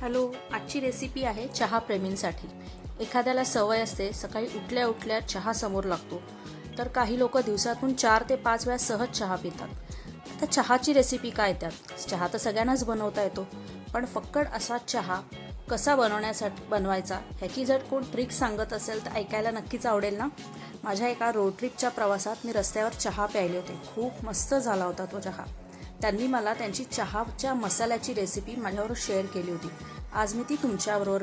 Hello, आजची recipe आहे चहा प्रेमींसाठी। एखाद्याला सवय असते सकाळी उठल्या उठल्या चहा समोर लागतो, तर काही लोक दिवसातून 4 ते 5 वेळा सहज चहा पितात। आता चहाची रेसिपी काय? त्यात चहा तर सगळ्यांनाच बनवता येतो, पण फक्कड असा चहा कसा बनवायचा ह्याची जर कोण ट्रिक सांगत असेल तर ऐकायला नक्कीच आवडेल ना। माझ्या एका रोड ट्रिपच्या प्रवासात मी रस्त्यावर चहा प्यायले होते, खूप मस्त झाला होता तो चहा। त्यांनी मला त्यांची चहाच्या मसाल्याची रेसिपी माझ्याबरोबर शेअर केली होती। आज मी ती तुमच्याबरोबर